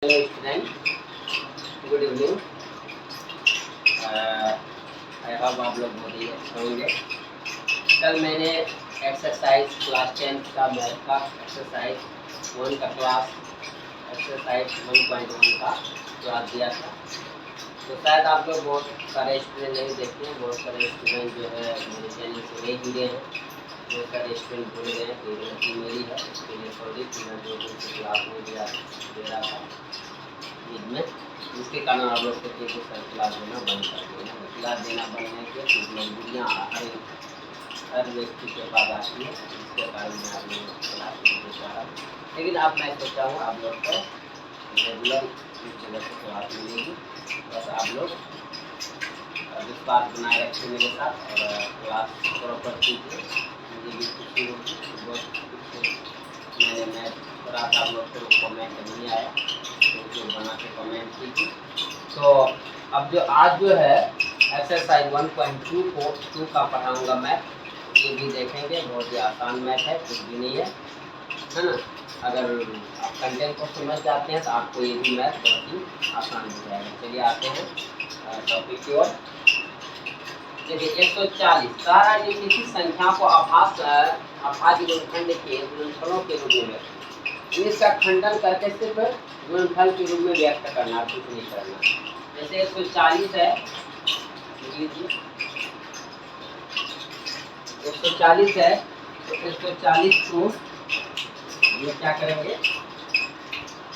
Hello student, good evening. I hope आप लोग बहुत ही अच्छे होंगे। कल मैंने एक्सरसाइज क्लास 10 का मैथ का एक्सरसाइज 1 का क्लास एक्सरसाइज 1.1 का क्लास दिया था। तो शायद आप लोग बहुत सारे स्टूडेंट नहीं देखते हैं, बहुत सारे स्टूडेंट जो है मेरे चैनल से नहीं जुड़े हैं, बहुत सारे स्टूडेंट भूल गए हैं। तो गलती मेरी है, उसके लिए सॉरी। मैं 2 दिन से क्लास नहीं दे रहा था में, जिसके कारण आप लोग सोचे कि सर क्लास देना बंद कर देना। क्लास देना बंद नहीं किया, कुछ मजबूरियाँ हर व्यक्ति के पास आती है, जिसके कारण मैं आप लोगों को क्लास नहीं दे पा रहा हूँ। लेकिन अब मैं सोचा हूँ आप लोग को रेगुलर इस जगह से क्लास मिलेगी। बस आप लोग विश्वास बनाए रखें मेरे साथ और क्लास प्रॉपर कीजिए। मुझे भी खुशी होगी। बहुत कुछ मैंने मैं थोड़ा सा आप लोग को कमेंट नहीं आया, तो बना के कमेंट कीजिए। तो अब जो आज जो है एक्सरसाइज 1.2 का पढ़ाऊँगा मैं, ये भी देखेंगे। बहुत ही आसान मैथ है, कुछ भी नहीं है ना। अगर आप कंटेंट को समझ जाते हैं तो आपको ये भी मैथ बहुत ही आसान हो जाएगा। चलिए आते हैं टॉपिक की ओर। देखिए 140 सारा ये किसी संख्या को अभाज्य गुणनखंड के गुणनफलों के रूप में व्यक्त, इसका खंडन करके सिर्फ गुणनफल के रूप में व्यक्त करना, कुछ नहीं करना। जैसे 140 है, 140 है तो 140 को ये क्या करेंगे,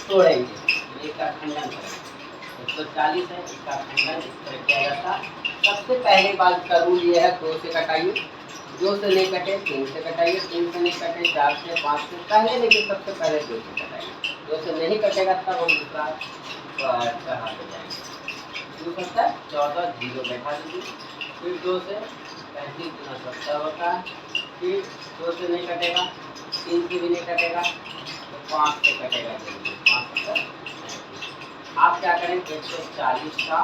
तोड़ेंगे, इसका खंडन करेंगे। 140 है, इसका खंडन इस तरह किया जाता। सबसे पहले बात का रूल ये है, 2 से कटाइए, 2 से नहीं कटे 3 से कटाइए, 3 से नहीं कटे 4 से 5 से पहले, लेकिन सबसे पहले 2 से कटाइए। 2 से नहीं कटेगा तब हम दूसरा चढ़ाते जाएंगे। 14 जीरो बैठा दीजिए। फिर 2 से 35 गुना 70 होता है। फिर 2 से नहीं कटेगा, 3 से भी नहीं कटेगा, तो 5 से कटेगा जल्दी। 5 से आप क्या करें, 140 का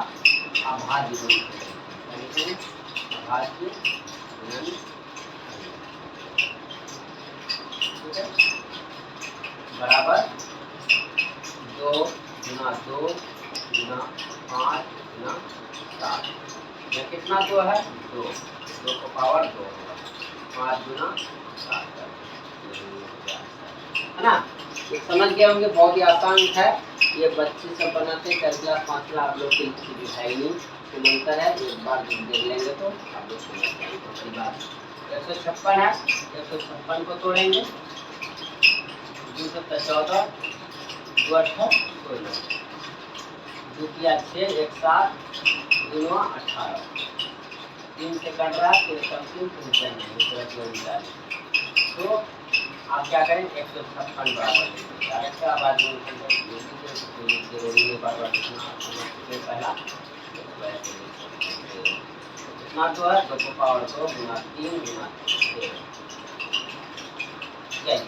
अभाज्य गुणनखंड, अभाज्य गुणनखंड, बराबर 2 गुना 2 गुना 5 गुना 7 में कितना 2 है, 2 को पावर 2 होगा, 5 गुना 7 है ना। ये समझ गए होंगे, बहुत ही आसान है। ये बच्चे सब बनाते हैं, 4 क्लास 5 क्लास आप लोग की किसी भी है ही नहीं, मंतर है। एक बार जब देख लेंगे तो आप लोग समझ जाएंगे। दूसरी बात 156 है, 156 को तोड़ेंगे। 2 7 14, 2 8 16, 2 किया 6, 1 7, 2 9 18, 3 से कट रहा है, 3 से नहीं, तो आप क्या करें, 156 बराबर पहला कितना 2 है, 2 को पावर 2 गुना 3 गुना 6। चलिए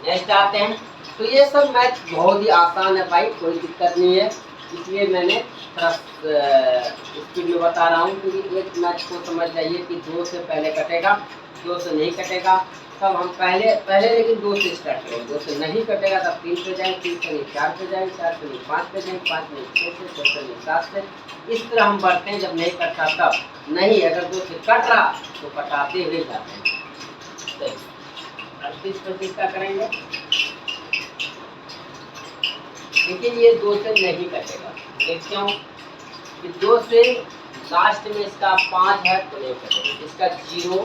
नेक्स्ट आते हैं। तो ये सब मैथ बहुत ही आसान है भाई, कोई दिक्कत नहीं है। इसलिए मैंने थोड़ा स्पीड में बता रहा हूँ, क्योंकि एक मैथ को समझ जाइए कि 2 से पहले कटेगा, 2 से नहीं कटेगा तब हम पहले लेकिन 2 से स्टार्ट करेंगे। 2 से नहीं कटेगा तब 3 पे जाएंगे, 3 से नहीं 4 पे जाएंगे, 4 से नहीं 5 पे जाएंगे, 5 नहीं 6 से, 6 से नहीं 7 से। इस तरह हम बढ़ते हैं। जब नहीं कटता तब नहीं, अगर 2 से कट रहा तो कटाते हुए जाते हैं। 38 का करेंगे, लेकिन ये 2 से नहीं कटेगा। ये क्यों, कि 2 से लास्ट में इसका 5 है तो नहीं कटेगा। इसका 0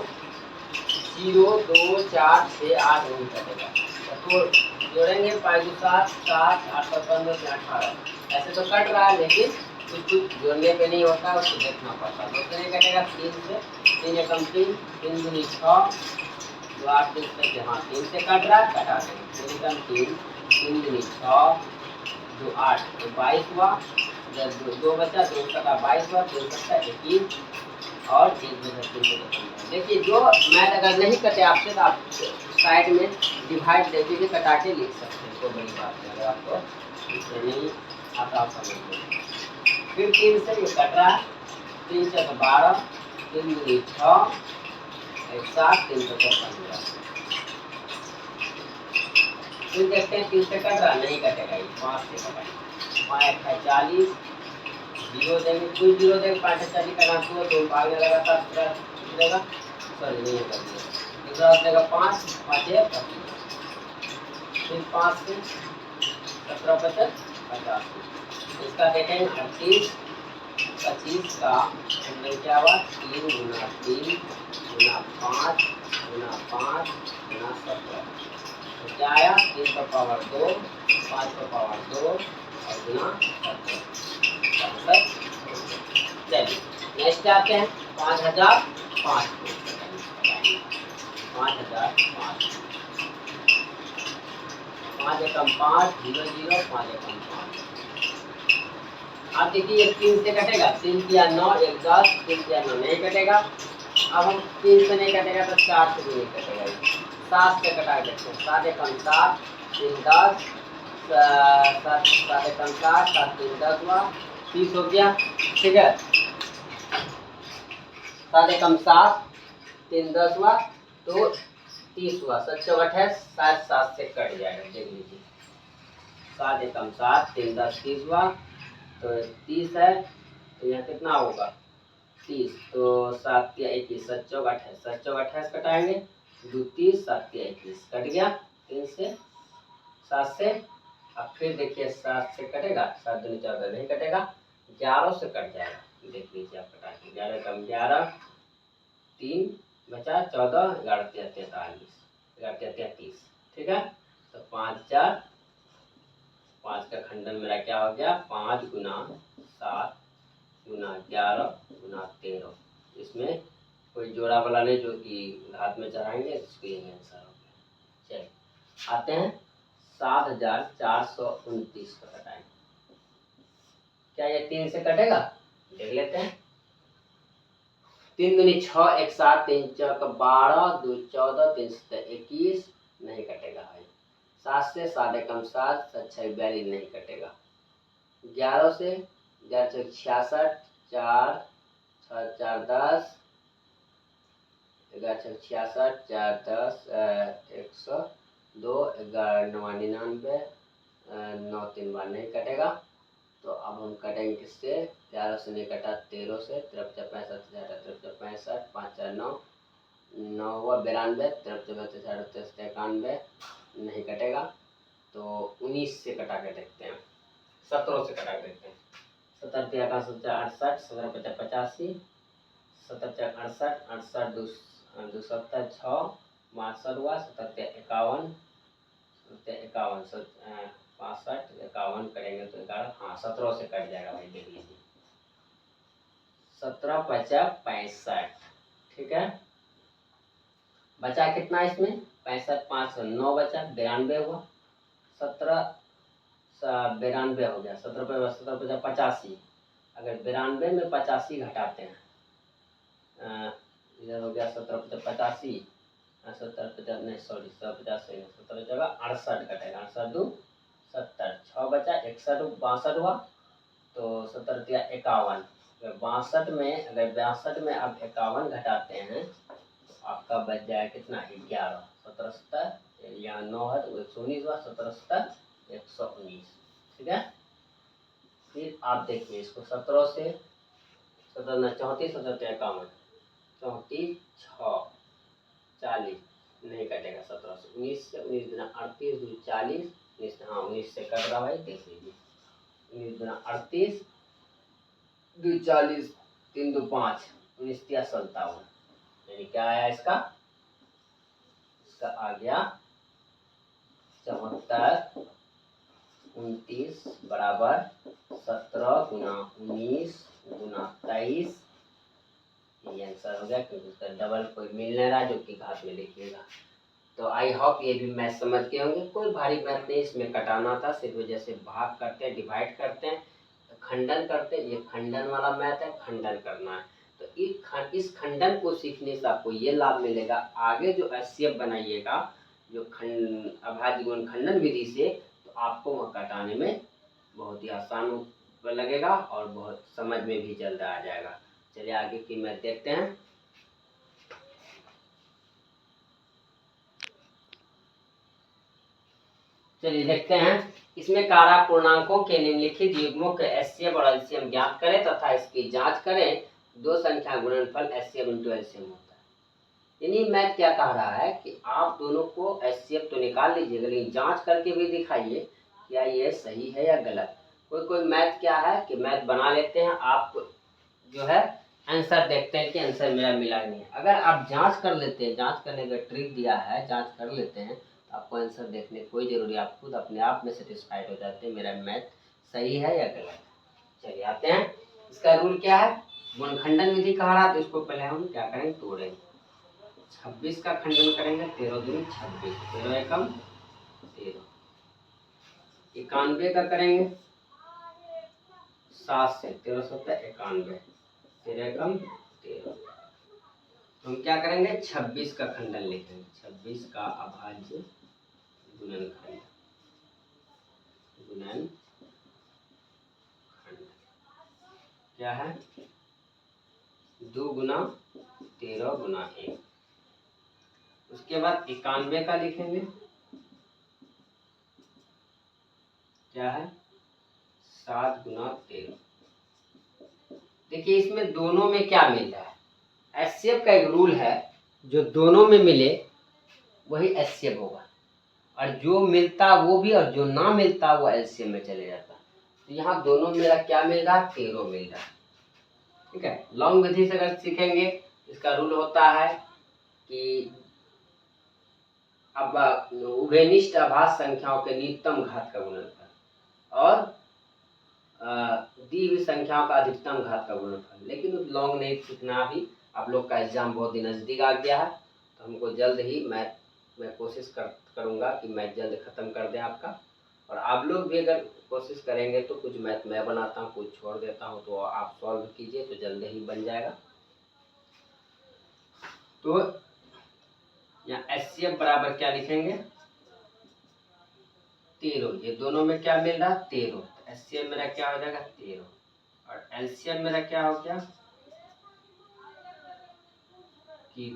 0 2 4 6 8 नहीं कटेगा, तो जोड़ेंगे 5 7 7 8 15 से 18। ऐसे तो कट रहा है, लेकिन कुछ जोड़ने पे नहीं होता, उसको देखना पड़ता है। 2 से नहीं कटेगा, 3 से, 3 एकम 3, 3 दूनी 6, 2 8 3 से, हाँ 3 से कट रहा है, कटा देंगे। 3 एकम 3, 3 दूनी 6, 2 8, तो 22 हुआ। जब 2 बचा, 2 सका 22 हुआ, 2 सका 21 और 1 2 3। देखिए जो मैथ अगर नहीं कटे आपसे तो आप साइड में डिवाइड देके भी कटा के लिख सकते हैं, कोई बड़ी बात नहीं। अगर आपको इससे नहीं आता आप समझ लीजिए। फिर 3 से ये कट रहा है, 3 से 12, 3 दूनी 6, 1 7, 3 से 15। फिर देखते हैं 3 से कट रहा, नहीं कटेगा, ये 5 से कटेगा। 5 है 40, 0 देंगे, कुछ 0 देंगे, 5 है 40 का नाम तो भागने लगा था, देगा सॉरी नहीं कर दिया, दूसरा देगा 5, 5 है 25, फिर 5 से 17 50 50, इसका देखेंगे 38 25 का अंदर क्या हुआ, 3 गुना 3 गुना 5 गुना 5 गुना 17, तो क्या आया 3 का पावर 2, 5 का पावर 2 और गुना 17। चलिए नेक्स्ट आते हैं 5005, 5005, 5 एकम 5 0 0 5 एकम 5। अब देखिए ये 3 से कटेगा, 3 किया 9 1 10, 3 किया 9 नहीं कटेगा। अब हम 3 से नहीं कटेगा तो 4 से भी नहीं कटेगा, 7 से कटा देते हैं, 7 एकम 7 3 10, 7 एकम 7 7 3 10 हुआ 30 हो गया, ठीक है। 7 एकम 7 3 10 हुआ तो 30 हुआ, 7 चौक 28, 7 से कट जाएगा, देख लीजिए 7 एकम 7 3 10 30 हुआ तो 30 है, तो यहाँ कितना होगा 30, तो 7 या 21, 7 चौक 28, 7 चौक 28 कटाएंगे, 2 30 7 या 21 कट गया, 3 से 7 से। अब फिर देखिए 7 से कटेगा, 7 दूनी 14 नहीं कटेगा, 11 से कट जाएगा, देख लीजिए आप कटा के 11 कम 11 3 बचा 14 11 43 11 33, ठीक है। तो 5 4 5 का खंडन मेरा क्या हो गया, 5 गुना 7 गुना 11 गुना 13, इसमें कोई जोड़ा वाला नहीं जो कि घात में चढ़ाएंगे, इसको यही आंसर हो गया। चलिए आते हैं 7429 को कटाएंगे, क्या ये 3 से कटेगा, देख लेते हैं। 3 दूनी 6 1 7 3 चौक 12 2 14 3 7 21 नहीं कटेगा भाई। 7 से 7 एकम 7 7 6 42 नहीं कटेगा। 11 से 11 चौक 66 4 6 4 10 11 छः 66 4 10 102 11 9 99 9 3 बार नहीं कटेगा। तो अब हम कटेंगे किससे, 11 से नहीं कटा, 13 से 53 65 63 65 5 4 9 9 हुआ 92 53 64 91 नहीं कटेगा। तो 19 से कटा के देखते हैं, 17 से कटा के देखते हैं। 17 3 68 17 50 85 17 68 68 2 70 6 62 हुआ 17 51 51 65 51 करेंगे तो 11, हाँ 17 से कट जाएगा भाई, देख लीजिए 17 50 65, ठीक है। बचा कितना इसमें 65 5 9 बचा 92 हुआ, 17 92 हो गया, 17 पे 17 50 85, अगर 92 में 85 घटाते हैं, इधर हो गया 17 50 85 70 50 नहीं सॉरी 50 नहीं 17 जगह 68 कटेगा, 68 2 70 6 बचा 61 62 हुआ तो 70 दिया 51, अगर 62 में अगर 62 में आप 51 घटाते हैं तो आपका बच जाए कितना 11, 17 70 यहाँ 9 है तो 119 हुआ 17 70 119, ठीक है। फिर आप देखिए इसको 17 से 17 34 17 51 34 6 40 नहीं कटेगा, 17 से 19 से 19 गुना 38 2 40 19, हाँ 19 से कट रहा भाई, देख लीजिए 19 गुना 38 2 40 3 2 5 19 3 57, यानी क्या आया इसका आ गया 74 29 बराबर 17 गुना 19 गुना 23, ये आंसर हो गया, क्योंकि उसका डबल कोई मिल नहीं रहा जो कि घात में लिखिएगा। तो आई होप ये भी मैथ समझ के होंगे, कोई भारी मैथ नहीं, इसमें कटाना था, सिर्फ जैसे भाग करते हैं डिवाइड करते हैं खंडन करते हैं, ये खंडन वाला मैथ है, खंडन करना है। तो इस खंडन को सीखने से आपको ये लाभ मिलेगा, आगे जो एचसीएफ बनाइएगा जो अभाज्य गुण खंडन विधि से, तो आपको वह कटाने में बहुत ही आसान लगेगा और बहुत समझ में भी जल्द आ जाएगा। चलिए आगे की मैथ देखते हैं। चलिए देखते हैं। इसमें कारक पूर्णांकों के निम्नलिखित युग्मों के एचसीएफ और एलसीएम ज्ञात करें तथा इसकी जांच करें। दो संख्या गुणनफल एचसीएफ इंटू एलसीएम होता है। यानी मैथ क्या कह रहा है कि आप दोनों को एचसीएफ तो निकाल लीजिएगा, लेकिन जांच करके भी दिखाइए क्या ये सही है या गलत। कोई मैथ क्या है कि मैथ बना लेते हैं, आप जो है आंसर देखते हैं कि आंसर मेरा मिला नहीं है। अगर आप जांच कर लेते हैं, जांच करने का ट्रिक दिया है, जांच कर लेते हैं तो आपको आंसर देखने की कोई जरूरी, आप खुद अपने आप में सेटिस्फाइड हो जाते हैं मेरा मैथ सही है या गलत। चलिए आते हैं, इसका रूल क्या है, गुणनखंडन विधि कह रहा है तो इसको पहले हम क्या करेंगे, तोड़ेंगे। 26 का खंडन करेंगे, 13 दूनी 26, 13 एकम 13। 91 का करेंगे 7 से, 13 सत्तर 91, 13 एकम 13। तो हम क्या करेंगे, 26 का खंडन लिखेंगे, 26 का अभाज्य गुणनखंड, गुणनखंड क्या है, 2 गुना 13 गुना 1। उसके बाद 91 का लिखेंगे, क्या है, 7 गुना 13। देखिए इसमें दोनों में क्या मिल रहा है, एचसीएफ का एक रूल है, जो दोनों में मिले वही एचसीएफ होगा, और जो मिलता वो भी और जो ना मिलता वो एलसीएम में चले जाता। तो यहाँ दोनों में मेरा क्या मिल रहा है, 13 मिल रहा है। ठीक है, लॉन्ग विधि से अगर सीखेंगे, इसका रूल होता है कि अब उभयनिष्ठ अभाज्य संख्याओं के न्यूनतम घात का गुणनफल और दी हुई संख्याओं का अधिकतम घात का गुणनफल। लेकिन लॉन्ग नहीं सीखना, अभी आप लोग का एग्जाम बहुत ही नज़दीक आ गया है, तो हमको जल्द ही मैं कोशिश करूँगा कि मैथ जल्द ख़त्म कर दें आपका। और आप लोग भी अगर कोशिश करेंगे तो कुछ मैथ मैं बनाता हूँ, कुछ छोड़ देता हूँ, तो आप सॉल्व कीजिए तो जल्द ही बन जाएगा। तो यहाँ एचसीएफ बराबर क्या लिखेंगे, 13। ये दोनों में क्या मिल रहा है, 13। एचसीएफ मेरा क्या हो जाएगा, 13, और एलसीएम मेरा क्या हो गया कि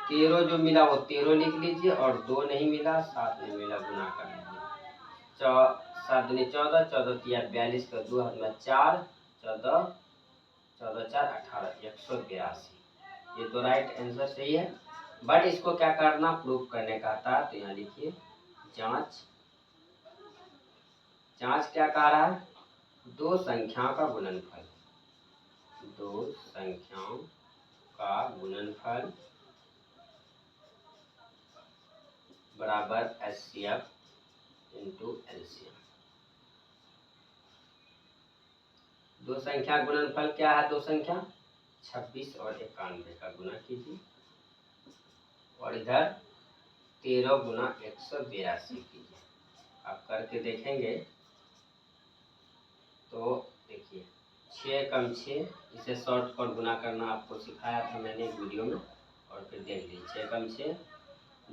13 जो मिला वो 13 लिख लीजिए, और 2 नहीं मिला, 7 नहीं मिला, गुना कर लीजिए। 7 दूनी 14, 14 तिया 42 का 2 हाथ में 4, 14 14 4 18, 182। ये तो राइट आंसर सही है। बट इसको क्या करना, प्रूफ करने का था, तो यहाँ लिखिए जांच। जांच क्या कह रहा है, दो संख्याओं का गुणनफल, दो संख्याओं का गुणनफल बराबर एचसीएफ इंटू एलसीएम। दो संख्या गुणनफल क्या है, दो संख्या 26 और 91 का गुना कीजिए, और इधर 13 गुना 182 कीजिए। आप करके देखेंगे तो देखिए 6 कम 6, इसे शॉर्ट कट गुना करना आपको सिखाया था मैंने एक वीडियो में, और फिर देख लीजिए 6 कम 6,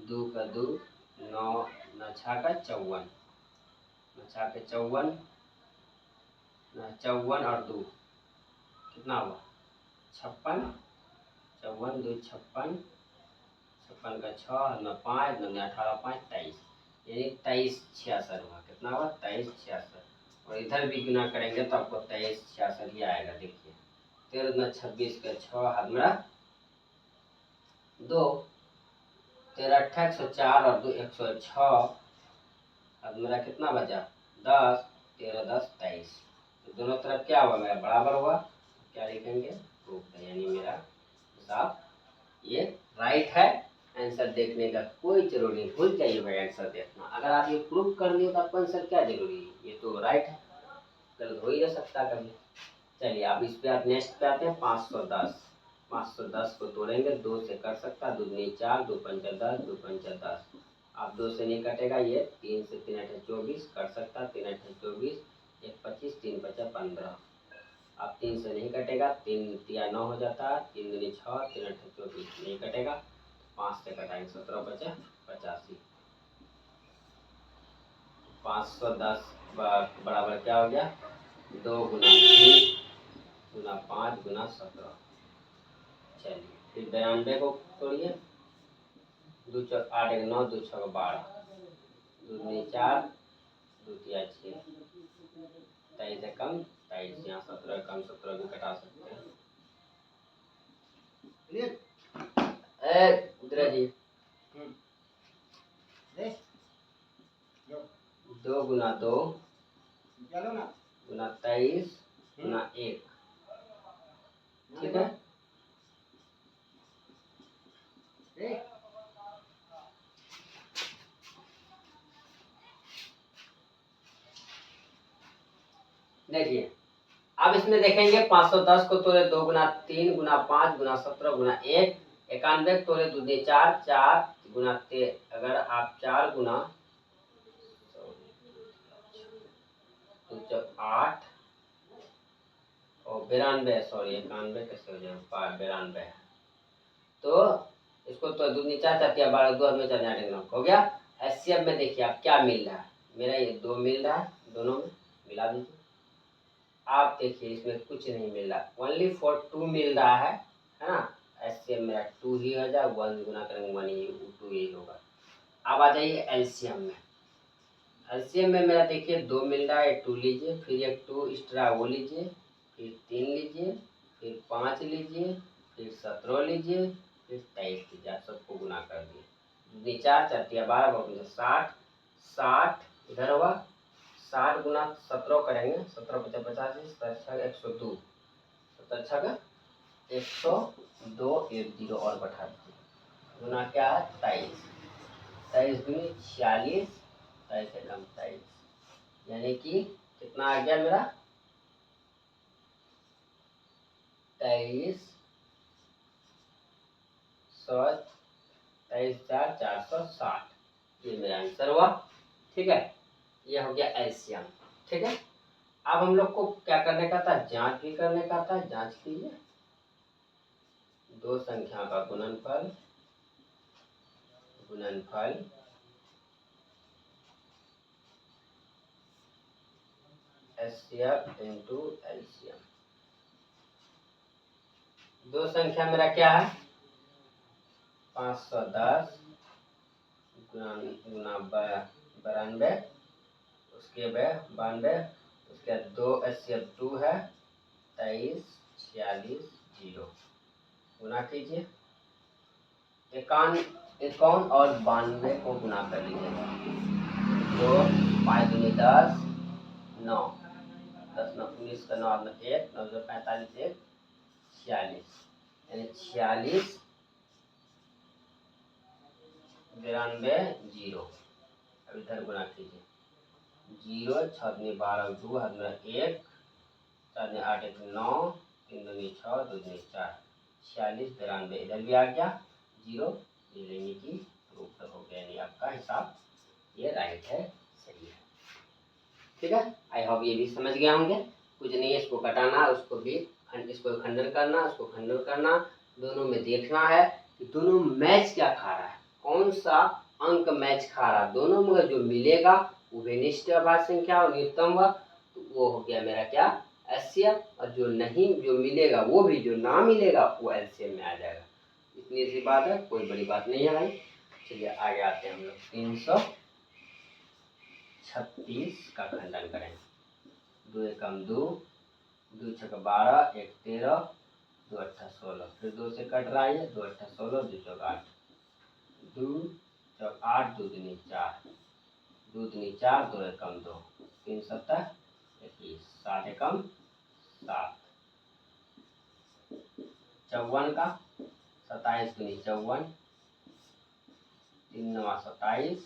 2 का 2, 9 9 6 का 54, 9 6 के 54, 54 और 2 कितना हुआ, 56, 54 2 56, 56 का 6 9 5 9 18 5 23, यानी 23 66 हुआ। कितना हुआ, 23 66। और इधर भी गुना करेंगे तो आपको 23 66 ही आएगा। देखिए 13 दूना 26 का 6 हाथ मेरा 2, 13 8 104 और 2 106, अब मेरा कितना बचा 10, 13 10 23। तो दोनों तरफ क्या हुआ, मेरा बराबर हुआ। क्या लिखेंगे, प्रूफ है, यानी मेरा हिसाब ये राइट है। आंसर देखने का कोई जरूरी नहीं, भूल जाइए भाई आंसर देखना। अगर आप ये प्रूफ कर लिए तो आपको आंसर क्या जरूरी है, ये तो राइट है, गलत हो ही नहीं सकता कभी। चलिए अब इस पे आप नेक्स्ट पे आते हैं, 510। 510 को तोड़ेंगे, 2 से कर सकता, 2 दूनी 4, 2 पंचा 10, 2 पंचा 10। आप 2 से नहीं कटेगा, ये 3 से 3 8 24 कर सकता, 3 8 24, 1 25, 3 5 15। अब 3 से नहीं कटेगा, 3 तिया 9 हो जाता है, 3 दूनी 6, 3 8 24 नहीं कटेगा, 5 से कटाएंगे 17 बचे 85। 510 बराबर क्या हो गया, 2 गुना 3 गुना 5 गुना 17। चलिए फिर 92 को तोड़िए, 2 4 8 1 9, 2 6 12, 2 दूनी 4, 2 तिया 6, 23 एकम 23, यहाँ 17 एकम 17 भी कटा सकते हैं। उधर जी 2 गुना 2 गुना 23 गुना 1, ठीक है। देखिए अब इसमें देखेंगे 510 को तोड़े 2 गुना 3 गुना 5 गुना 17 गुना 1, 91 तोड़े 2 दूनी 4, 4 गुना 13, अगर आप 4 गुना 8 और 92, सॉरी 91 कैसे हो जाएगा 92, तो इसको तो दूनी 4 4 12 2 में 4 हो गया। एचसीएफ में देखिए आप क्या मिल रहा है, मेरा ये 2 मिल रहा है, दोनों में मिला दीजिए। आप देखिए इसमें कुछ नहीं मिल रहा, ओनली फॉर 2 मिल रहा है ना। एचसीएफ मेरा 2 ही हो जाए, 1 गुना करेंगे 1 ही 2 ही होगा। अब आ जाइए एलसीएम में। एलसीएम में मेरा देखिए 2 मिल रहा है, 2 लीजिए, फिर एक 2 एक्स्ट्रा वो लीजिए, फिर 3 लीजिए, फिर 5 लीजिए, फिर 17 लीजिए, फिर 23 लीजिए। आप सबको गुना कर दिए, 4 4 12 60, 60 इधर होगा 60 गुना 17 करेंगे, 17 50 50 102, 17 का 102 10 और बैठा दीजिए, गुना क्या है 23, 23 दूनी 46, 23 एकम 23, यानी कि कितना आ गया मेरा 23 4 460, ये मेरा आंसर हुआ, ठीक है। ये हो गया एलसीएम, ठीक है। अब हम लोग को क्या करने का था, जांच भी करने का था। जांच कीजिए, दो संख्या का गुणनफल एचसीएफ इंटू एलसीएम। दो संख्या मेरा क्या है 510 गुना 92, उसके बाद 92, उसके बाद 2 एचसीएफ 2 है 23 46 0, गुना कीजिए। 51 और 92 को गुना कर लीजिएगा, 2 5 दूनी 10 9 10 9 19 का 9 1 9 45 1 46, यानी 46 92 0। अब इधर गुना कीजिए, 0 6 दूनी 12 2 हाथ में 1 4 दूनी 8 1 9 3 दूनी 6 2 दूनी 4, 46 92 इधर भी आ गया 0, ये लेंगे कि रूप हो गया, यानी आपका हिसाब ये राइट है, सही है, ठीक है। आई होप ये भी समझ गया होंगे। कुछ नहीं है, इसको कटाना, उसको भी इसको खंडन करना, उसको खंडन करना, दोनों में देखना है कि दोनों मैच क्या खा रहा है, कौन सा अंक मैच खा रहा है। दोनों में जो मिलेगा वो विनिष्ट अभाज्य संख्या और न्यूनतम व, तो वो हो गया मेरा क्या एचसीएफ, और जो नहीं जो मिलेगा वो भी, जो ना मिलेगा वो एलसीएम में आ जाएगा। इतनी सी बात है, कोई बड़ी बात नहीं है भाई। चलिए आगे आते हैं हम लोग 336 का खंडन करें। 2 एकम 2, 2 छक 12 1 13 2 8 16, फिर 2 से कट रहा है 2 8 16 2 चौक 8, 2 चौक 8 2 दूनी 4, 2 दूनी 4 2 एकम 2 3 7 21 7 एकम 7, 54 का 27 दूनी 54, 3 9 27,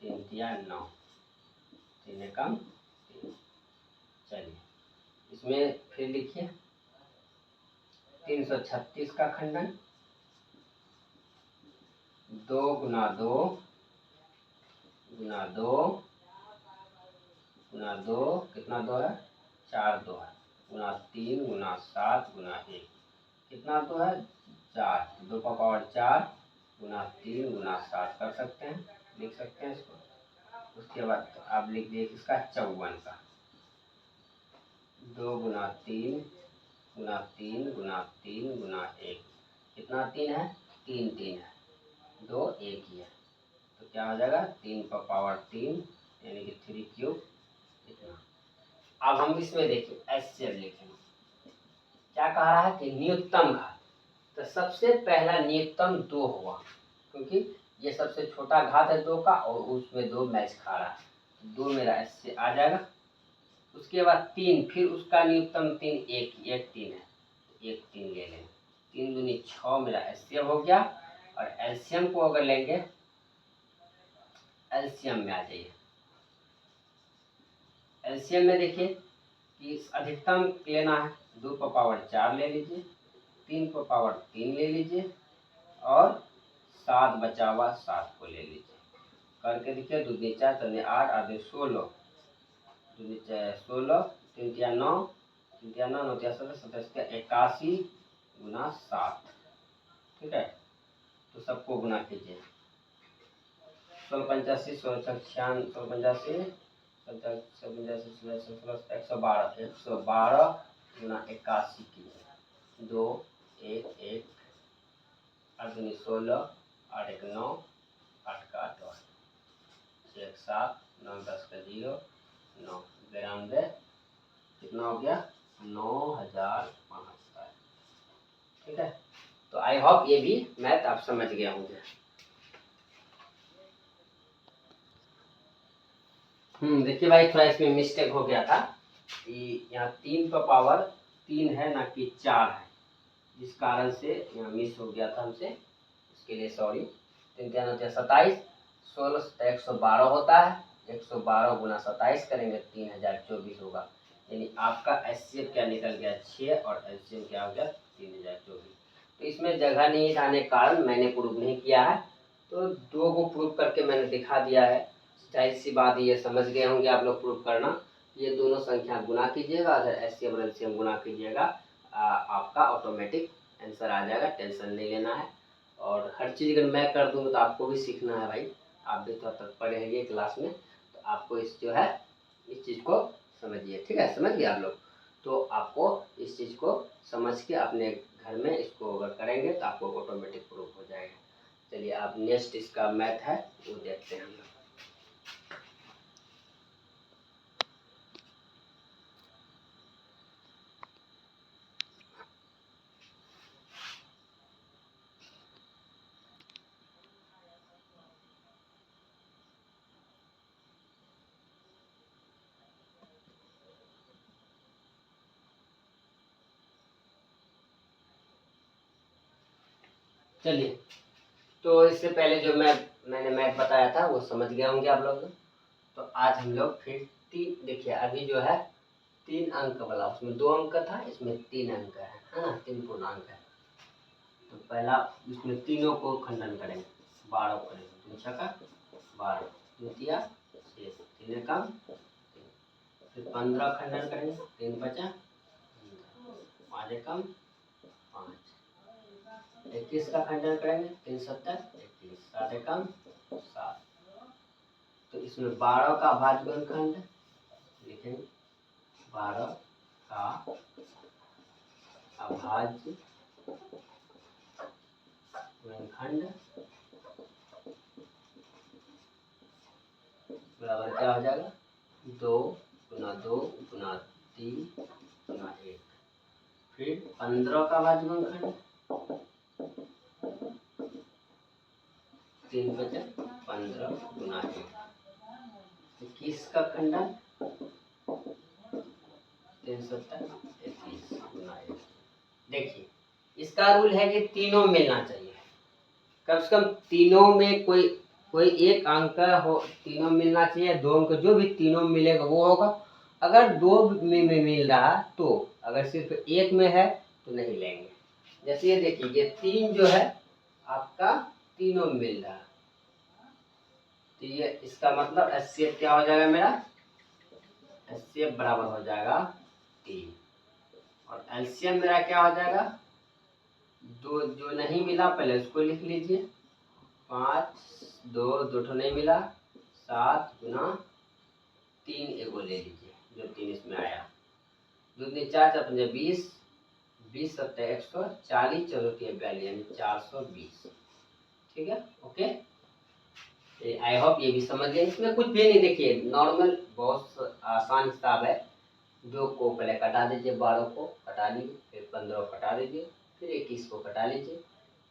3 तिया 9, 3 एकम 3। चलिए इसमें फिर लिखिए 336 का खंडन, 2 गुना 2 गुना 2 गुना 2 कितना 2 है 4 2 है, गुना 3 गुना 7 गुना 1 कितना 2 है 4, 2 का पावर 4 गुना 3 गुना 7 कर सकते हैं, लिख सकते हैं इसको। उसके बाद आप लिख दिए इसका 54 का, 2 गुना 3 गुना 3 गुना 3 गुना 1 कितना 3 है 3 3 है, 2 1 ही है, तो क्या हो जाएगा 3 का पावर 3 यानी कि 3 क्यूब इतना। अब हम इसमें देखिए HCl लिखेंगे। क्या कह रहा है कि न्यूनतम घात, तो सबसे पहला न्यूनतम 2 हुआ, क्योंकि ये सबसे छोटा घात है 2 का और उसमें 2 मैच खा रहा है, 2 मेरा इससे आ जाएगा। उसके बाद 3, फिर उसका न्यूनतम 3, एक 3 है, एक 3 ले लेंगे, 3 दूनी 6 मेरा HCl हो गया। और एलसीएम को अगर लेंगे, एलसीएम में आ जाइए। एलसीएम में देखिए कि अधिकतम लेना है, 2 पर पावर 4 ले लीजिए, 3 पर पावर 3 ले लीजिए और 7 बचा हुआ 7 को ले लीजिए। करके देखिए, 2 दूनी 4, 4 8, 8 16, 2 16, 3 9, 3 9, 9 17, 17 81 गुना 7। ठीक है, तो सबको गुना कीजिए। 16 85, 16 96, 16 85, 112 गुना 81 कीजिए। 2 1 1 8 दूनी 16, 8 1 9, 8 का 8 1 7, 9 10 का 0, 9 92, कितना हो गया 9075। ठीक है, तो आई होप ये भी मैथ आप समझ गए होंगे। देखिए भाई, थोड़ा इसमें मिस्टेक हो गया था कि यहाँ 3 का पावर 3 है ना कि 4 है, जिस कारण से यहाँ मिस हो गया था हमसे, उसके लिए सॉरी। 3 3 9 27, 16 112 होता है, 112 गुना 27 करेंगे 3024 होगा। यानी आपका HCl क्या निकल गया 6 और LCM क्या हो गया 3024। तो इसमें जगह नहीं आने के कारण मैंने प्रूव नहीं किया है, तो 2 को प्रूव करके मैंने दिखा दिया है। जाहिर सी बात ये समझ गए होंगे आप लोग प्रूव करना। ये दोनों संख्या गुना कीजिएगा, अगर HCl और LCM गुना कीजिएगा आपका ऑटोमेटिक आंसर आ जाएगा, टेंशन नहीं लेना है। और हर चीज़ अगर मैं कर दूँगा तो आपको भी सीखना है भाई, आप भी तो तत्पर रहेंगे क्लास में, तो आपको इस जो है इस चीज़ को समझिए। ठीक है, समझ गए आप लोग, तो आपको इस चीज़ को समझ के अपने घर में इसको अगर करेंगे तो आपको ऑटोमेटिक प्रूफ हो जाएगा। चलिए, आप नेक्स्ट इसका मैथ है वो देखते हैं हम लोग। चलिए, तो इससे पहले जो मैंने मैथ बताया था वो समझ गए होंगे आप लोग। तो आज हम लोग फिर देखिए, अभी जो है 3 अंक वाला, उसमें 2 अंक था, इसमें 3 अंक है ना, 3 पूर्णांक है। तो पहला इसमें तीनों को खंडन करेंगे, 12 करेंगे, 3 छक्का 12, द्वितीय 3 कम, फिर 15 खंडन करेंगे, 3 बचा 5 एकम 5, 21 का खंडन करेंगे, 3 7 21, 7 एकम 7। तो इसमें 12 का भाज्य गुणनखंड लिखेंगे, 12 का अभाज्य गुणनखंड बराबर क्या हो जाएगा 2 गुना 2 गुना 3 गुना 1। फिर 15 का भाज्य गुणनखंड, 3 बचा 15 गुना 1। 21 का खंडन, 3 7 21 गुना 1। देखिए, इसका रूल है कि तीनों मिलना चाहिए, कम से कम तीनों में कोई एक अंक हो, तीनों मिलना चाहिए। 2 अंक जो भी तीनों मिलेगा वो होगा। अगर 2 में मिल रहा तो, अगर सिर्फ 1 में है तो नहीं लेंगे। जैसे ये देखिए, ये 3 जो है आपका तीनों में मिल रहा है, तो ये इसका मतलब HCF क्या हो जाएगा मेरा, HCF बराबर हो जाएगा 3। और LCM मेरा क्या हो जाएगा, 2 जो नहीं मिला पहले उसको लिख लीजिए, 5 2 2 नहीं मिला, 7 गुना 3 एगो ले लीजिए, जो 3 इसमें आया, 2 दूनी 4 4 पंजे 20, 20 7 140, 4 42 यानी 420। ठीक है, ओके। आई होप ये भी समझ गए। इसमें कुछ भी नहीं, देखिए नॉर्मल बहुत आसान हिसाब है। जो को पहले कटा दीजिए, 12 को कटा लीजिए, फिर 15 को कटा दीजिए, फिर 21 को कटा लीजिए।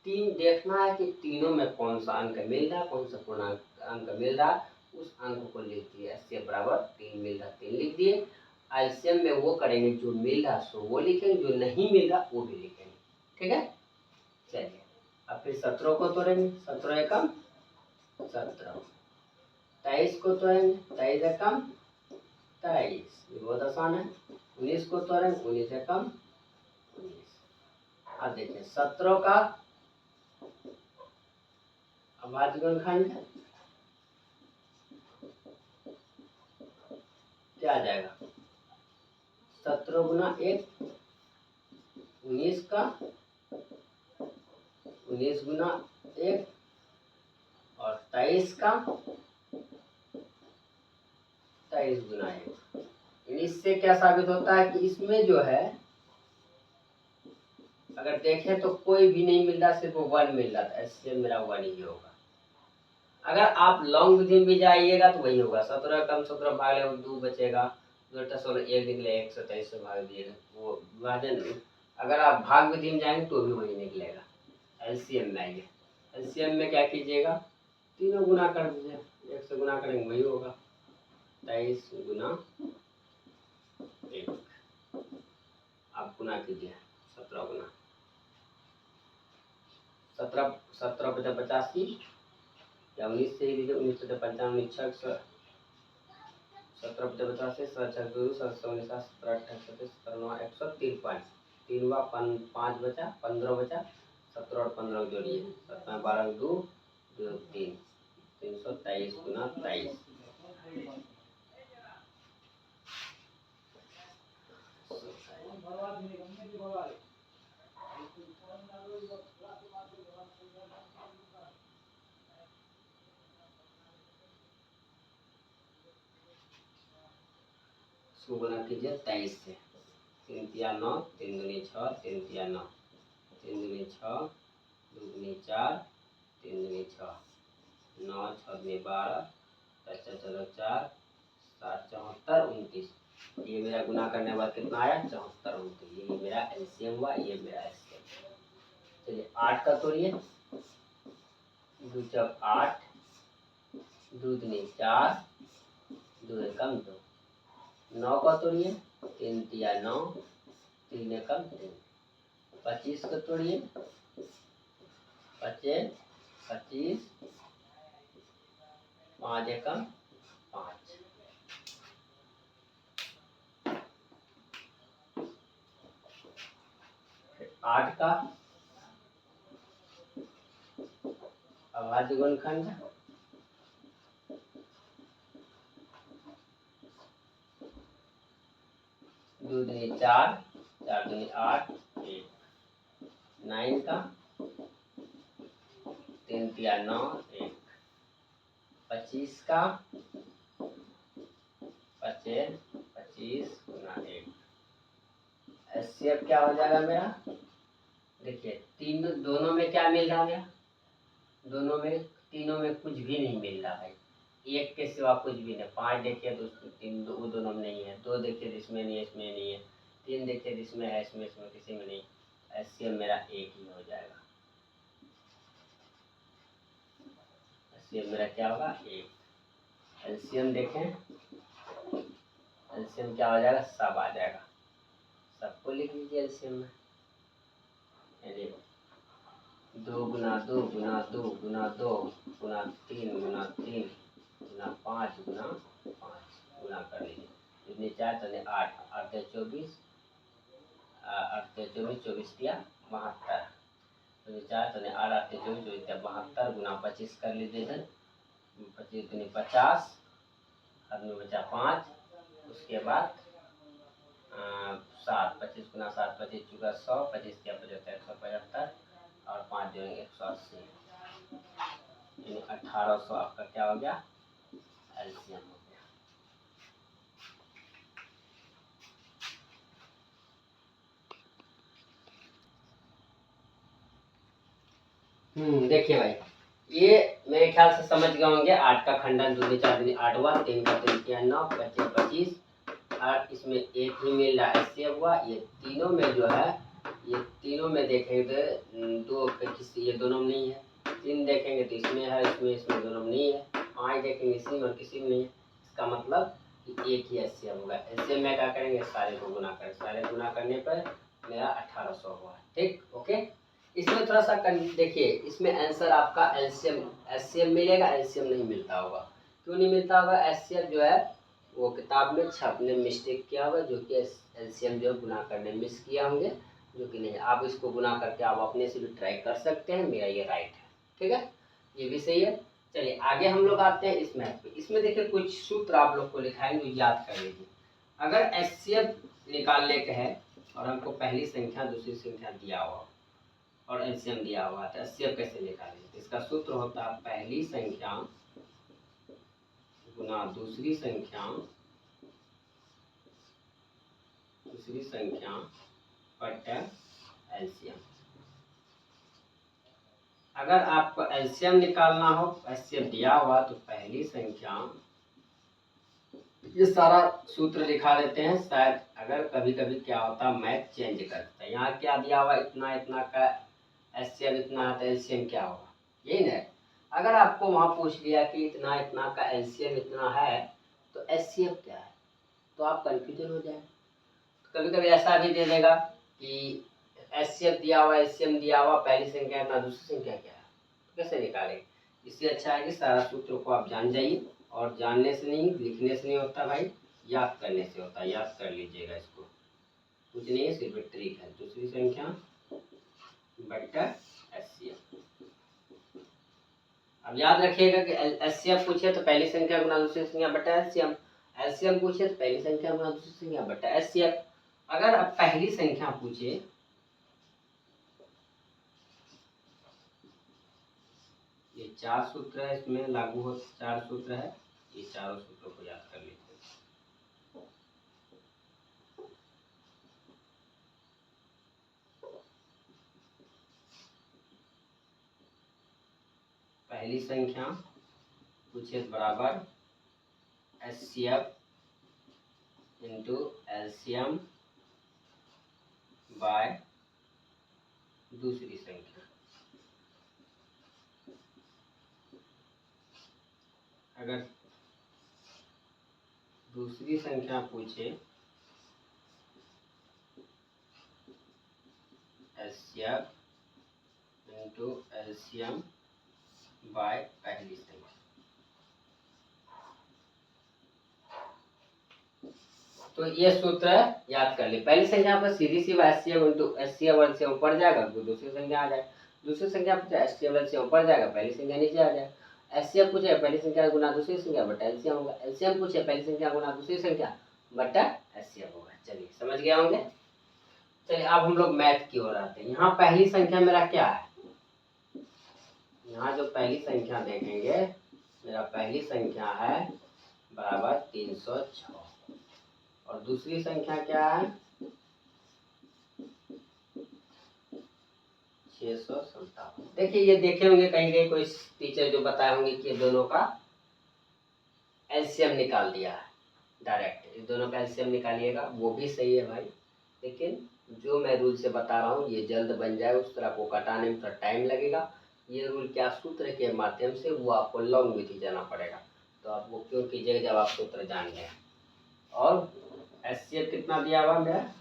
तीन देखना है कि तीनों में कौन सा अंक मिल रहा है, कौन सा पूर्णांक अंक मिल रहा है, उस अंक को लिख दिए। एचसीएफ बराबर 3 मिल रहा 3 लिख दिए। एलसीएम में वो करेंगे जो मिल रहा सो वो लिखेंगे, जो नहीं मिल रहा वो भी लिखेंगे। ठीक है, चलिए अब फिर 17 को तोड़ेंगे। 17 एकम 17, 23 को तोड़ेंगे। 23 एकम 23, ये बहुत आसान है। 19 को तोड़ेंगे। 19 एकम 19। अब देखिए 17 का अभाज्य गुणनखंड क्या आ जाएगा? 17 गुना 1 19 का, 19 गुना 1 और 23 का 23 गुना 1। इससे क्या साबित होता है कि इसमें जो है अगर देखें तो कोई भी नहीं मिल रहा, सिर्फ 1 मिल रहा था। इससे मेरा 1 ही होगा। अगर आप लॉन्ग विधि में भी जाइएगा तो वही होगा। 17 कम 17 भाग ले 2 बचेगा, 2 निकले 123 से भाग दिएगा वो विभाजन। अगर आप भाग विधि में जाएंगे तो भी वही निकलेगा। एलसीएम में आइए। एलसीएम में क्या कीजिएगा, तीनों गुना कर दीजिए। 1 से गुना करेंगे वही होगा। 23 गुना 1 आप गुना कीजिए। 17 गुना 17, 17 50 85 या 19 से ही लीजिए। 19 से 95 6 17 50 85 7 2 7 19 17 18 17 153 3 वा 5 बचा, 15 बचा। 17 और 15 जोड़िए, 17 12 2 2 3 323 गुना 23। इसको गुना कीजिए 23 से। 3 तिया 9, 3 दूनी 6, 3 तिया 9, 3 दूनी 6, 2 दूनी 4, 3 दूनी 6, 9 6 दूनी 12, 4 4 4, 7 74 29। ये मेरा गुना करने के बाद कितना आया? 74 29। ये मेरा एलसीएम हुआ, ये मेरा एलसीएम। चलिए 8 का तोड़िए। 2 चौक 8, 2 दूनी 4, 2 एकम 2। 9 का तोड़िए। 3 तिया 9, 3 एकम 3। 25 को तोड़िए। 25 25, 5 एकम 5। 8 का अभाज्य गुणनखंड 2 दूनी 4, 4 दूनी 8 1। 9 का 3 तिया 9 1। 25 का 25 25 गुना 1। एचसीएफ क्या हो जाएगा मेरा? देखिए तीन दोनों में क्या मिल रहा है? दोनों में तीनों में कुछ भी नहीं मिल रहा है। एक के सिवा कुछ भी नहीं। 5 देखिए तो तीन वो दोनों में नहीं है। 2 देखिए तो इसमें नहीं है, इसमें नहीं है। 3 देखिए तो इसमें है, इसमें किसी में नहीं। एचसीएफ मेरा 1 ही हो जाएगा। एचसीएफ मेरा क्या होगा? 1। एलसीएम देखें, एलसीएम क्या हो जाएगा? सब आ जाएगा। सबको लिख लीजिए एलसीएम में। 2 गुना 2 गुना 2 गुना 2 गुना 3 गुना 3 गुना 5 गुना 5 गुना कर लीजिए। इतने 4 चले 8, 8 24, 8 24 24 दिया 72। 4 चले 8 8 24 24 दिया 72 गुना 25 कर लीजिए इधर। 25 दूनी 50, हाथ में बचा 5। उसके बाद 7, 25 गुना 7 25 चुका 100, 25 दिया 75 175 और 5 जो 180, यानी 1800 आपका क्या हो गया? एलसीएम हो गया। देखिए भाई, ये मेरे ख्याल से समझ गए होंगे। 8 का खंडन, दूनी 4 दूनी 8 हुआ, 3 का 3 किया 9, 25 25, और इसमें एक ही मिल रहा है HCF हुआ। ये तीनों में जो है, ये तीनों में देखेंगे तो 2 किसी ये दोनों में नहीं है, 3 देखेंगे तो इसमें है, इसमें दोनों में नहीं है, 5 देखेंगे इसी में और किसी में नहीं है। इसका मतलब कि एक ही HCF होगा। HCF में क्या करेंगे, सारे को गुना करें, सारे गुना करने पर मेरा 1800 हुआ। ठीक, ओके। इसमें थोड़ा सा देखिए, इसमें आंसर आपका HCF मिलेगा, HCF नहीं मिलता होगा। क्यों नहीं मिलता होगा? HCF जो है वो किताब में छापने में मिस्टेक किया होगा, जो कि LCM जो गुना करने में मिस किया होंगे, जो कि नहीं। आप इसको गुना करके आप अपने से भी ट्राई कर सकते हैं, मेरा ये राइट है। ठीक है, ये भी सही है। चलिए आगे हम लोग आते हैं इस मैथ पे। इसमें देखिए कुछ सूत्र आप लोग को लिखाएंगे, जो याद कर लीजिए। अगर HCF निकालने का है और हमको पहली संख्या दूसरी संख्या दिया हुआ और LCM दिया हुआ, तो HCF कैसे निकालेंगे? इसका सूत्र होता है पहली संख्या गुना दूसरी संख्या बटा LCM। अगर आपको LCM निकालना हो, HCF दिया हुआ, तो पहली संख्या, ये सारा सूत्र लिखा देते हैं। शायद अगर कभी कभी क्या होता है, मैथ चेंज करता है। यहाँ क्या दिया हुआ, इतना इतना का HCF इतना है, तो LCM क्या होगा, यही ना। अगर आपको वहाँ पूछ लिया कि इतना इतना का LCM इतना है, तो HCF क्या है, तो आप कंफ्यूजन हो जाए। कभी कभी ऐसा भी दे देगा कि HCF दिया हुआ, LCM दिया हुआ, पहली संख्या इतना, दूसरी संख्या क्या है, तो कैसे निकालेंगे? इससे अच्छा है कि सारा सूत्र को आप जान जाइए, और जानने से नहीं, लिखने से नहीं होता भाई, याद करने से होता है। याद कर लीजिएगा इसको, कुछ नहीं है, सिर्फ एक ट्रिक है। दूसरी संख्या बटा HCF। अब याद रखिएगा कि HCF पूछे तो पहली संख्या गुना दूसरी संख्या बटा LCM, LCM पूछे तो पहली संख्या गुना दूसरी संख्या बटा HCF। अगर अब पहली संख्या पूछे, ये 4 सूत्र है, इसमें लागू हो 4 सूत्र है, ये चारों सूत्रों को याद कर लीजिए। पहली संख्या पूछे बराबर HCF इंटू LCM बाय दूसरी संख्या। अगर दूसरी संख्या पूछे HCF इंटू LCM बाय पहली संख्या। तो ये सूत्र याद कर ले। पहली संख्या पर सीधी सी HCF इंटू LCM ऊपर जाएगा, तो दूसरी संख्या आ जाएगा। दूसरी संख्या पूछे HCF LCM ऊपर जाएगा, पहली संख्या नीचे आ जाएगा। HCF पूछे पहली संख्या गुना दूसरी संख्या बटा LCM होगा। LCM पूछे पहली संख्या गुना दूसरी संख्या बटा HCF होगा। चलिए समझ गए होंगे। चलिए अब हम लोग मैथ की ओर आते हैं। यहाँ पहली संख्या मेरा क्या है, यहाँ जो पहली संख्या देखेंगे, मेरा पहली संख्या है बराबर 306, और दूसरी संख्या क्या है 657। देखिए ये देखे होंगे कहीं कहीं कोई टीचर जो बताए होंगे कि ये दोनों का LCM निकाल दिया है डायरेक्ट। इस दोनों का LCM निकालिएगा, वो भी सही है भाई, लेकिन जो मैं रूल से बता रहा हूँ ये जल्द बन जाए, उस तरह को घटाने में थोड़ा टाइम लगेगा। ये रूल क्या, सूत्र के माध्यम से वो आपको लॉन्ग विधि जाना पड़ेगा। तो आप वो क्यों कीजिएगा जब आप सूत्र जान लें। और HCF कितना दिया हुआ मेरा,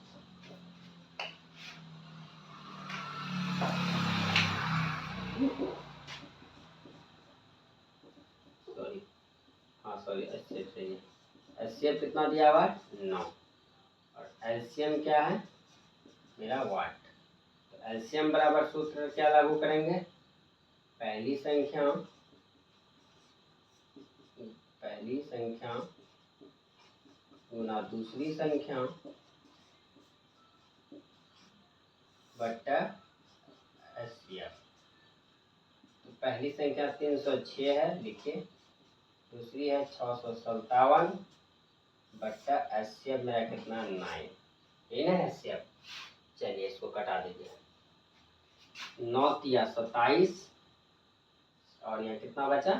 सॉरी, हाँ सॉरी, HCF सही है। HCF कितना दिया हुआ है 9, और LCM क्या है मेरा वाट। तो LCM बराबर सूत्र क्या लागू करेंगे, पहली संख्या गुना दूसरी संख्या बटा HCF। तो पहली संख्या 306 है, लिखिए, दूसरी है 657 बट्टा HCF मेरा कितना 9, ये ना HCF। चलिए इसको कटा दीजिए, 9 तिया 27, और यहाँ कितना बचा,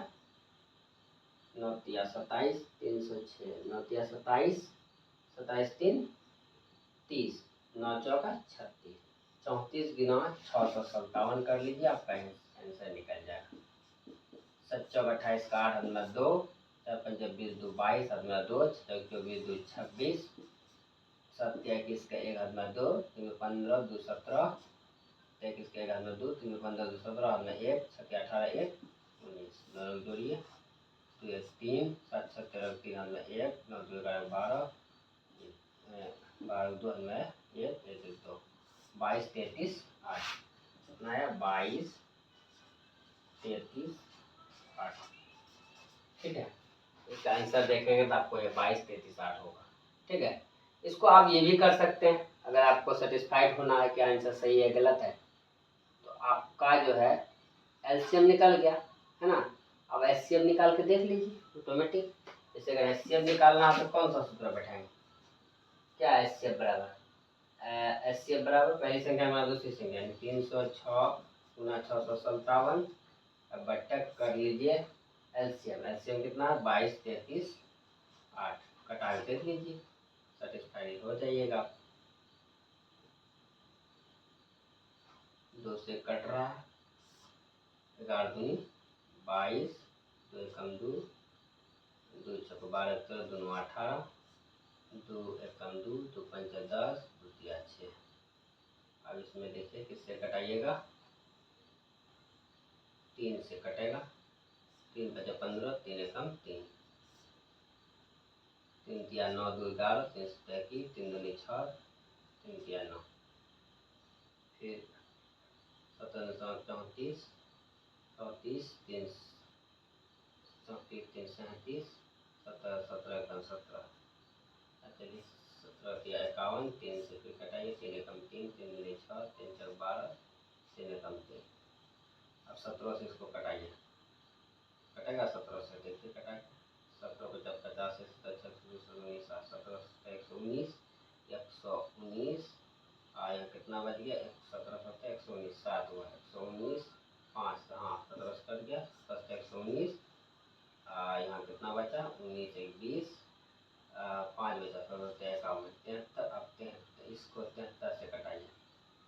9 तिया 27, 306, 9 तिया 27, 27 3 30, 9 चौका 36, 34 गुना 657 कर लीजिए, आपका आंसर निकल जाएगा। 7 चौक 28 का 8 हदमा 2, 4 पंजे 20 2 22 हदमा 2, 6 24 2 26, 7 21 का 1 हदमा 2, 3 15 2 17, 23 का 1 हदमा 2, 3 15 2 17 हदमा 1, 6 18 1 19, 9 जोड़िए तो ये 3, 7 7 13 3 हदमा 1, 9 2 11 12, 12 2 हदमा 1 1 2, 22 33 8, कितना है 22 33 8, ठीक है। इसका आंसर देखेंगे तो आपको ये 22 33 8 होगा, ठीक है। इसको आप ये भी कर सकते हैं, अगर आपको सेटिस्फाइड होना है कि आंसर सही है गलत है, तो आपका जो है एलसीएम निकल गया है ना। अब एचसीएफ निकाल के देख लीजिए ऑटोमेटिक। जैसे अगर एचसीएफ निकालना है तो कौन सा सूत्र बैठाएंगे, क्या एचसीएफ बराबर, एचसीएफ बराबर पहली संख्या में दूसरी संख्या 306 गुना 657, अब बट्टक कर लीजिए एलसीएम। एलसीएम कितना है 22 33 8, कटा के देख लीजिए, सेटिस्फाइड हो जाइएगा। 2 से कट रहा है, 11 दूनी 22, 2 एकम 2, 2 छक 12 13 2 18, 2 एकम 2, 2 पंच 10, 2 तिया 6। अब इसमें देखिए किससे कटाइएगा, 3 से कटेगा, 3 पंच 15, 3 एकम 3, 3 तिया 9 2 11, 3 सत्या 21, 3 दूनी 6, 3 तिया 9, फिर 17 34 34, 3 34 3 37, 17 17 एकम 17, चलिए 17 तिया 51, 3 से फिर कटाइए, 3 एकम 3, 3 दूनी 6, 3 छक 12, 3 एकम 3। अब 17 से इसको कटाइए, कटेगा 17 से, देखिए कटा 17 को जब 50 से 17 17 119, 119 यहाँ कितना बच गया, 17 17 119 7 हुआ, 119 5, हाँ 17 से कट गया, 10 119, यहाँ कितना बचा 19 1 20, 5 बचा 17 51 73, अब 73, इसको 73 से कटाइए,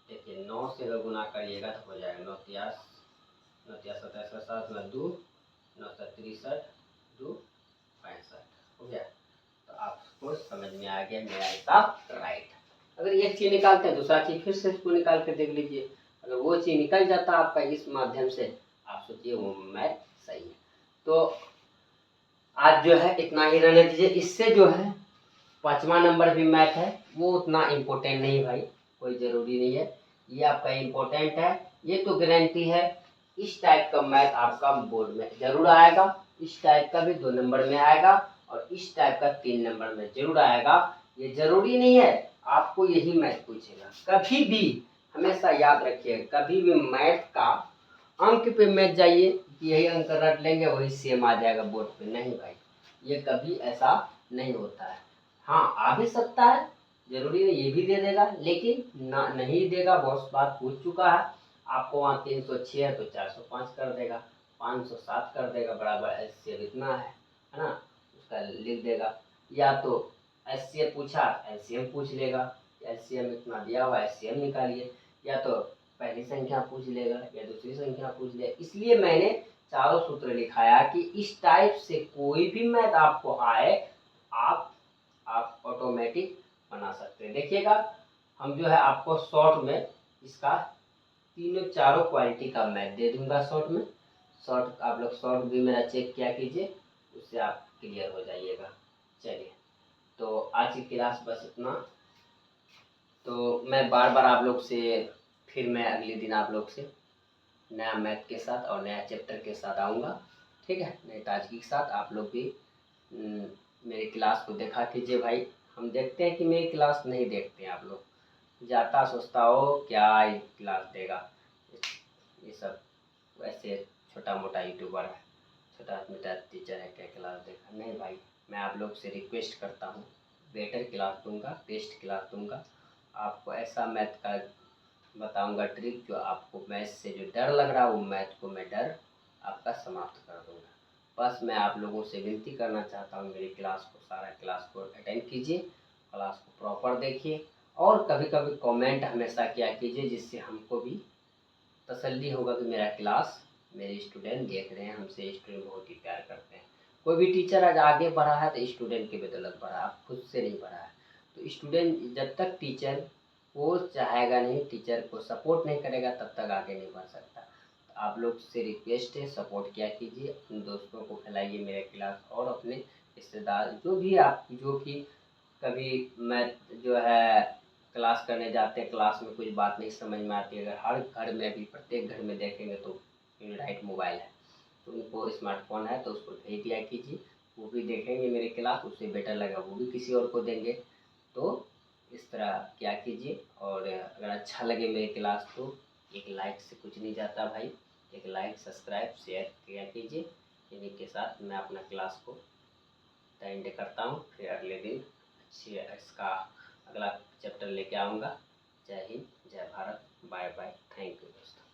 देखिए 9 से अगर गुना करिएगा तो हो जाएगा 9 तियास 9 तिया 27 7 में 2, 9 63 2 65 हो गया। तो आपको समझ में आ गया मेरा हिसाब राइट। अगर एक चीज निकालते हैं दूसरा चीज फिर से इसको निकाल के देख लीजिए, अगर वो चीज निकल जाता आपका इस माध्यम से, आप सोचिए वो मैथ सही है। तो आज जो है इतना ही रहने दीजिए। इससे जो है 5वां नंबर भी मैथ है, वो उतना इम्पोर्टेंट नहीं भाई, कोई ज़रूरी नहीं है। ये आपका इम्पोर्टेंट है, ये तो गारंटी है इस टाइप का मैथ आपका बोर्ड में जरूर आएगा। इस टाइप का भी 2 नंबर में आएगा और इस टाइप का 3 नंबर में जरूर आएगा। ये जरूरी नहीं है आपको यही मैथ पूछेगा, कभी भी हमेशा याद रखिए, कभी भी मैथ का अंक पे मत जाइए कि यही अंक रट लेंगे वही सेम आ जाएगा बोर्ड पे, नहीं भाई, ये कभी ऐसा नहीं होता है। हाँ आ भी सकता है, जरूरी नहीं ये भी दे देगा, लेकिन ना नहीं देगा, बहुत बार पूछ चुका है। आपको वहाँ 306 है तो 405 कर देगा, 507 कर देगा, बराबर एलसीएम इतना है ना, उसका लिख देगा। या तो एलसीएम पूछा एलसीएम पूछ लेगा, एलसीएम इतना दिया हुआ एलसीएम निकालिए, या तो पहली संख्या पूछ लेगा या दूसरी संख्या पूछ लेगा। इसलिए मैंने चारों सूत्र लिखाया कि इस टाइप से कोई भी मैथ आपको आए आप ऑटोमेटिक बना सकते हैं। देखिएगा हम जो है आपको शॉर्ट में इसका तीनों चारों क्वालिटी का मैथ दे दूंगा शॉर्ट में। शॉर्ट आप लोग शॉर्ट भी मेरा चेक किया कीजिए, उससे आप क्लियर हो जाइएगा। चलिए तो आज की क्लास बस इतना। तो मैं बार बार आप लोग से फिर मैं अगले दिन आप लोग से नया मैथ के साथ और नया चैप्टर के साथ आऊँगा, ठीक है, नई ताजगी के साथ। आप लोग भी मेरी क्लास को देखा कीजिए भाई। हम देखते हैं कि मेरी क्लास नहीं देखते हैं आप लोग, जाता सोचता हो क्या ये क्लास देगा, ये सब वैसे छोटा मोटा यूट्यूबर है, छोटा मोटा टीचर है, क्या क्लास देखा, नहीं भाई। मैं आप लोग से रिक्वेस्ट करता हूँ, बेटर क्लास दूंगा, बेस्ट क्लास दूंगा आपको, ऐसा मैथ का बताऊंगा ट्रिक जो आपको मैथ से जो डर लग रहा है वो मैथ को मैं डर आपका समाप्त कर दूँगा। बस मैं आप लोगों से विनती करना चाहता हूँ, मेरी क्लास को, सारा क्लास को अटेंड कीजिए, क्लास को प्रॉपर देखिए और कभी-कभी कमेंट हमेशा किया कीजिए, जिससे हमको भी तसल्ली होगा कि मेरा क्लास मेरे स्टूडेंट देख रहे हैं, हमसे स्टूडेंट बहुत ही प्यार करते हैं। कोई भी टीचर आज आगे बढ़ा है तो स्टूडेंट की बदौलत बढ़ा, आप खुद से नहीं बढ़ा है। तो स्टूडेंट जब तक टीचर को चाहेगा नहीं, टीचर को सपोर्ट नहीं करेगा, तब तक आगे नहीं बढ़ सकता। तो आप लोग से रिक्वेस्ट है, सपोर्ट किया कीजिए, अपने दोस्तों को फैलाइए मेरे क्लास और अपने रिश्तेदार जो भी आप जो कि कभी मैं जो है क्लास करने जाते हैं, क्लास में कुछ बात नहीं समझ में आती है, अगर हर घर में भी प्रत्येक घर में देखेंगे तो एंड्राइड मोबाइल है, तो उनको स्मार्टफोन है तो उसको भेज दिया कीजिए, वो भी देखेंगे मेरे क्लास, उससे बेटर लगा वो भी किसी और को देंगे। तो इस तरह क्या कीजिए, और अगर अच्छा लगे मेरी क्लास तो एक लाइक से कुछ नहीं जाता भाई, एक लाइक सब्सक्राइब शेयर किया कीजिए। इन्हीं के साथ मैं अपना क्लास को एंड करता हूँ, फिर अगले दिन अच्छी इसका अगला चैप्टर लेके आऊँगा। जय हिंद, जय Bharat, bye bye, thank you दोस्तों।